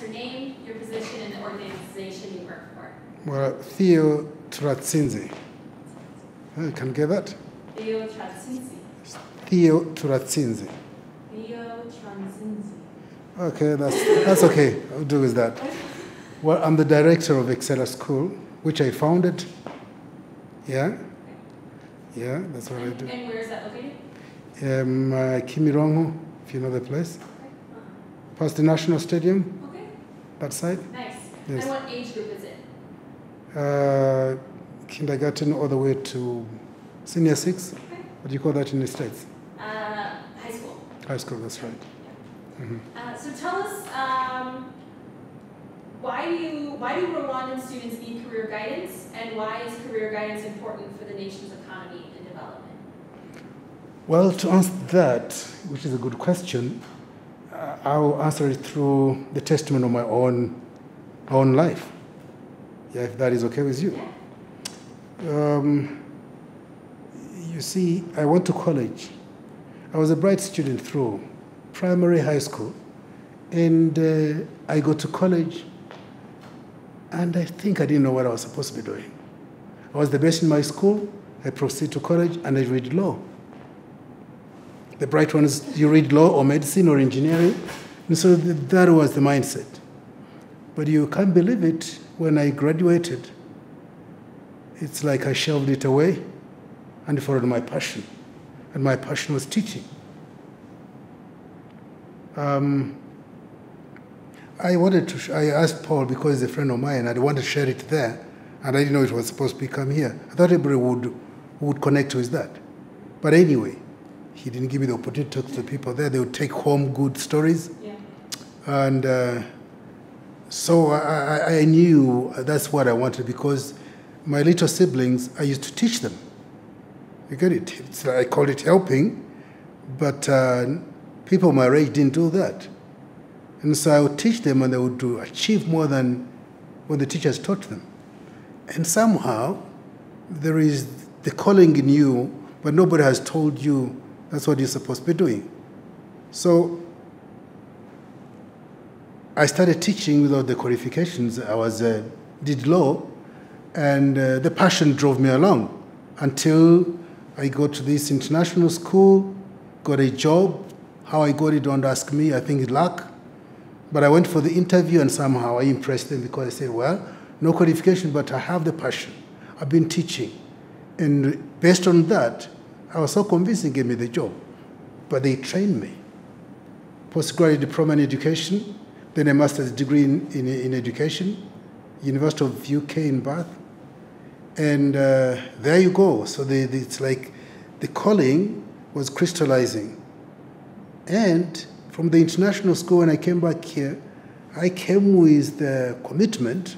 your name, your position, and the organization you work for. Well, Theo Tratzinzi. You can get that? Theo Tratzinzi. Theo Tratzinzi. Theo Tratzinzi. Okay, that's okay. I'll do with that. Well, I'm the director of Excella School, which I founded. Yeah? Yeah, that's what I do. And where is that located? Kimirongo, if you know the place. Okay. Past the National Stadium. Okay. That side. Nice. Yes. And what age group is it? Kindergarten all the way to senior 6. Okay. What do you call that in the States? High school. High school, that's right. Yeah. Mm-hmm. So tell us, why do Rwandan students need career guidance, and why is career guidance important for the nation's economy and development? Well, to answer that, which is a good question, I'll answer it through the testimony of my own life. Yeah, if that is okay with you. Yeah. You see, I went to college. I was a bright student through primary, high school, and I go to college, and I think I didn't know what I was supposed to be doing. I was the best in my school. I proceed to college, and I read law. The bright ones, you read law or medicine or engineering, and so that was the mindset. But you can't believe it, when I graduated, it's like I shelved it away and followed my passion. And my passion was teaching. I asked Paul, because he's a friend of mine, I wanted to share it there, and I didn't know it was supposed to become here. I thought everybody would connect with that. But anyway, he didn't give me the opportunity to talk to the people there. They would take home good stories. Yeah. And so I knew that's what I wanted, because my little siblings, I used to teach them. You get it? I called it helping, but people my age didn't do that. And so I would teach them, and they would achieve more than what the teachers taught them. And somehow, there is the calling in you, but nobody has told you that's what you're supposed to be doing. So I started teaching without the qualifications. I did law, and the passion drove me along until I got to this international school, got a job. How I got it, don't ask me. I think it's luck. But I went for the interview, and somehow I impressed them, because I said, well, no qualification, but I have the passion. I've been teaching. And based on that, I was so convinced they gave me the job. But they trained me. Postgraduate diploma in education, then a master's degree in education, University of UK in Bath. And there you go. So it's like the calling was crystallizing. And from the international school, when I came back here, I came with the commitment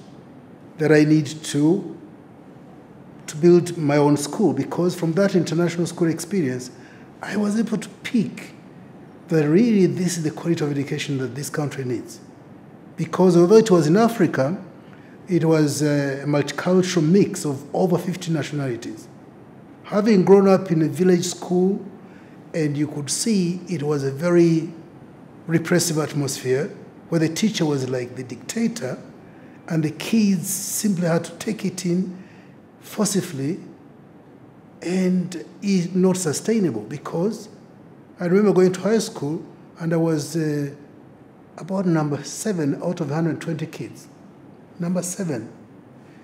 that I need to build my own school, because from that international school experience, I was able to pick that really this is the quality of education that this country needs. Because although it was in Africa, it was a multicultural mix of over 50 nationalities. Having grown up in a village school, and you could see it was a very repressive atmosphere, where the teacher was like the dictator, and the kids simply had to take it in forcibly, and it's not sustainable. Because I remember going to high school, and I was about number 7 out of 120 kids. Number 7.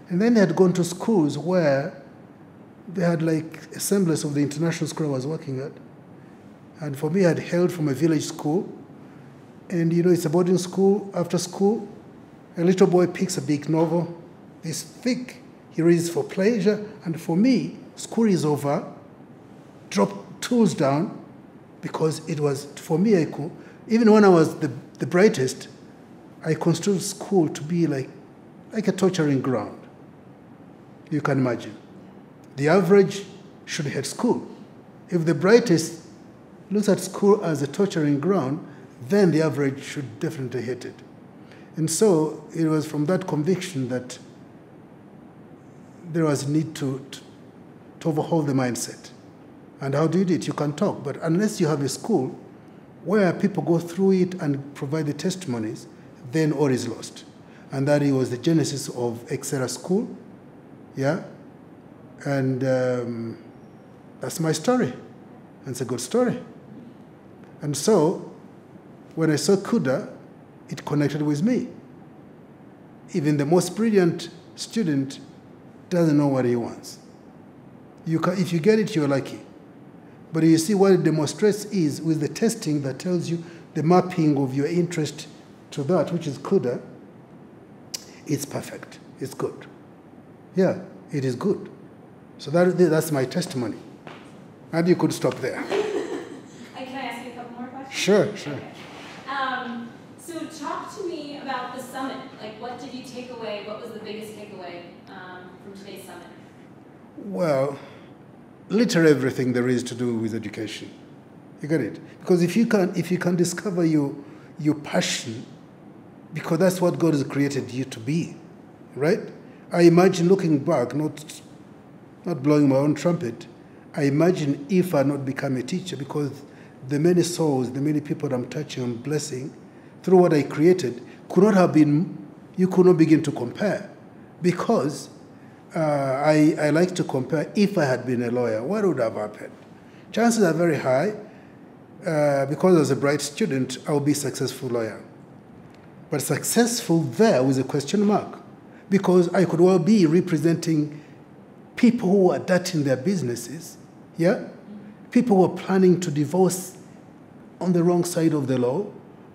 And then they had gone to schools where they had like a semblance of the international school I was working at. And for me, I had hailed from a village school. And you know, it's a boarding school. After school, a little boy picks a big novel, this thick. He reads for pleasure. And for me, school is over, drop tools down, because it was, for me, even when I was the brightest, I construed school to be like a torturing ground. You can imagine. The average should hate school. If the brightest looks at school as a torturing ground, then the average should definitely hate it. And so it was from that conviction that there was a need to overhaul the mindset. And how do you do it? You can talk, but unless you have a school where people go through it and provide the testimonies, then all is lost. And that was the genesis of Excella School, yeah? And that's my story. And it's a good story. And so, when I saw Kuder, it connected with me. Even the most brilliant student doesn't know what he wants. If you get it, you're lucky. But you see what it demonstrates is with the testing that tells you the mapping of your interest to that, which is Kuder, it's perfect. It's good. Yeah, it is good. So that's my testimony. And you could stop there. Can I ask you a couple more questions? Sure. Okay. So talk to me about the summit. Like, what did you take away? What was the biggest takeaway from today's summit? Well, literally everything there is to do with education. You get it? Because if you can discover your passion, because that's what God has created you to be, right? I imagine looking back, not blowing my own trumpet, I imagine if I had not become a teacher, because the many souls, the many people that I'm touching and blessing through what I created could not have been, you could not begin to compare. Because I like to compare, if I had been a lawyer, what would have happened? Chances are very high, because I was a bright student, I would be a successful lawyer. But successful there was a question mark, because I could well be representing people who are dirtying their businesses, yeah? People who are planning to divorce on the wrong side of the law,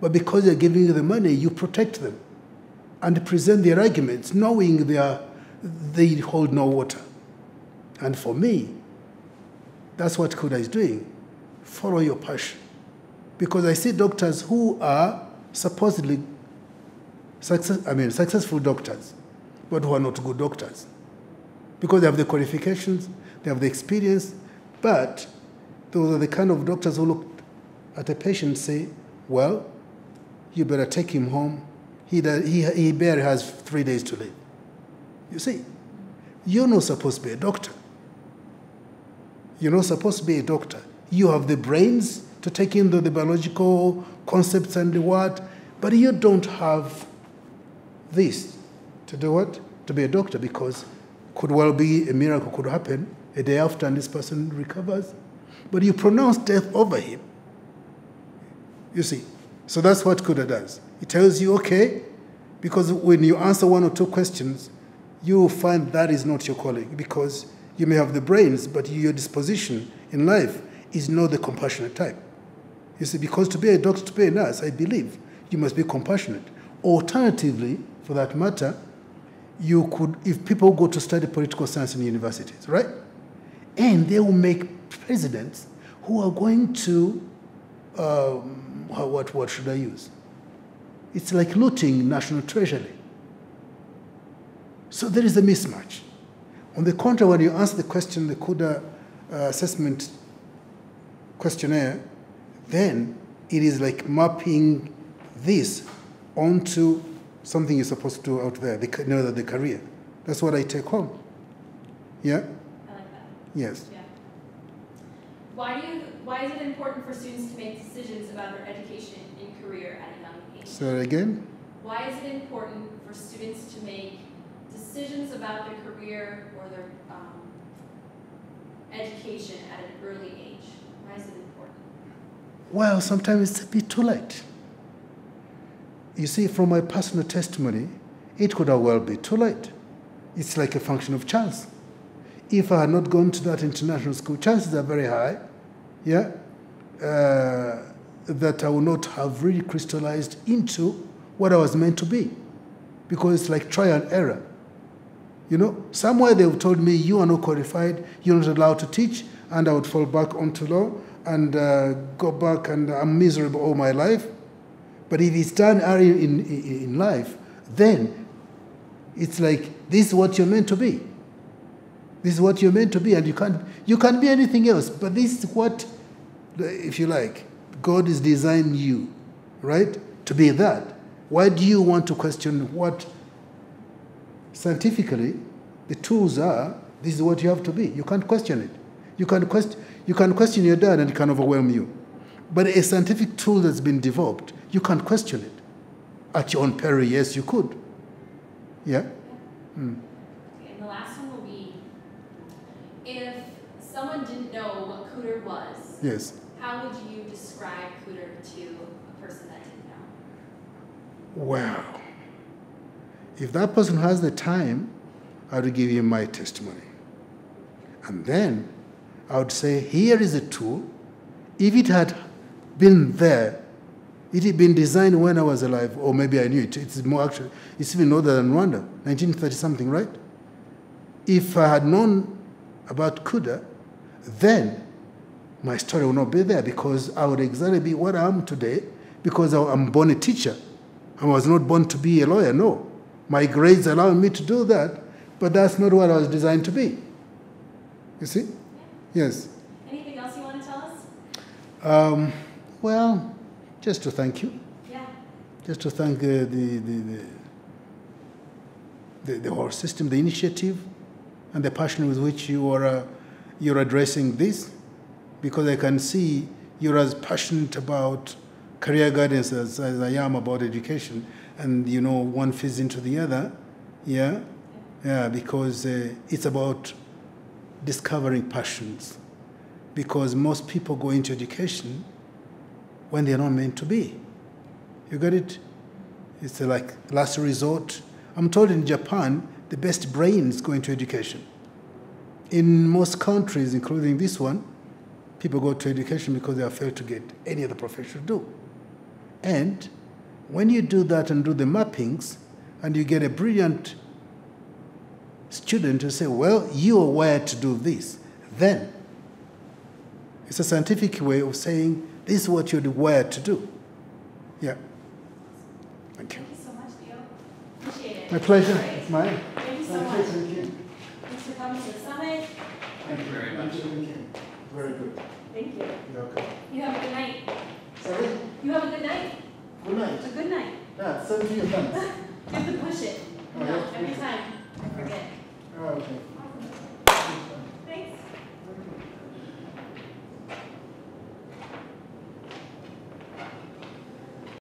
but because they're giving you the money, you protect them and present their arguments, knowing they hold no water. And for me, that's what Kuder is doing. Follow your passion. Because I see doctors who are supposedly successful doctors, but who are not good doctors. Because they have the qualifications, they have the experience, but those are the kind of doctors who look at a patient and say, well, you better take him home. He barely has 3 days to live. You see, you're not supposed to be a doctor. You're not supposed to be a doctor. You have the brains to take in the biological concepts and the what, but you don't have this to do what? To be a doctor, because could well be a miracle could happen a day after and this person recovers. But you pronounce death over him. You see, so that's what Kuder does. It tells you, okay, because when you answer one or two questions, you will find that is not your calling, because you may have the brains, but your disposition in life is not the compassionate type. You see, because to be a doctor, to be a nurse, I believe you must be compassionate. Alternatively, for that matter, you could, if people go to study political science in universities, right? And they will make presidents who are going to, what should I use? It's like looting national treasury. So there is a mismatch. On the contrary, when you answer the question, the Kuder assessment questionnaire, then it is like mapping this onto something you're supposed to do out there, the career. That's what I take home. Yeah? I like that. Yes. Yeah. Why is it important for students to make decisions about their education and career at a young age? Say that again? Why is it important for students to make decisions about their career or their education at an early age? Why is it important? Well, sometimes it's a bit too late. You see, from my personal testimony, it could have well be too late. It's like a function of chance. If I had not gone to that international school, chances are very high, yeah, that I would not have really crystallized into what I was meant to be. Because it's like trial and error. You know, somewhere they've told me, you are not qualified, you're not allowed to teach, and I would fall back onto law and go back, and I'm miserable all my life. But if it's done early in life, then it's like, this is what you're meant to be. This is what you're meant to be, and you can't be anything else. But this is what, if you like, God has designed you, right, to be that. Why do you want to question what scientifically the tools are? This is what you have to be. You can't question it. You can question your dad, and it can overwhelm you. But a scientific tool that's been developed, you can't question it. at your own peril, yes, you could. Yeah? Mm. Okay, and the last one will be, if someone didn't know what Kuder was, Yes. how would you describe Kuder to a person that didn't know? Wow. If that person has the time, I would give him my testimony. And then I would say, here is a tool. If it had been there, it had been designed when I was alive, or maybe I knew it. It's more actually, it's even older than Rwanda, 1930 something, right? If I had known about Kuder, then my story would not be there, because I would exactly be what I am today, because I'm born a teacher. I was not born to be a lawyer, no. My grades allow me to do that, but that's not what I was designed to be. You see? Yeah. Yes. Anything else you want to tell us? Well, just to thank you. Yeah. Just to thank the whole system, the initiative, and the passion with which you're addressing this, because I can see you're as passionate about career guidance as I am about education, and one feeds into the other. Yeah, yeah, because it's about discovering passions, because most people go into education when they're not meant to be. You got it? It's like last resort. I'm told in Japan, the best brains go into education. In most countries, including this one, people go to education because they have failed to get any other profession to do. And when you do that and do the mappings, and you get a brilliant student to say, well, you are wired to do this, then it's a scientific way of saying, this is what you're wired to do. Yeah. Thank you. Thank you so much, Theo. Appreciate it. My pleasure. Great. It's mine. Thank you so much. Thank you. Thanks for coming to the summit. Thank you very much. Thank you. Very good. Thank you. You're welcome. You have a good night. Sorry? You have a good night. Good night. A good night. Yeah, same to you. Thanks. You have to push it. Oh, yeah. Every time. I forget. Oh, okay.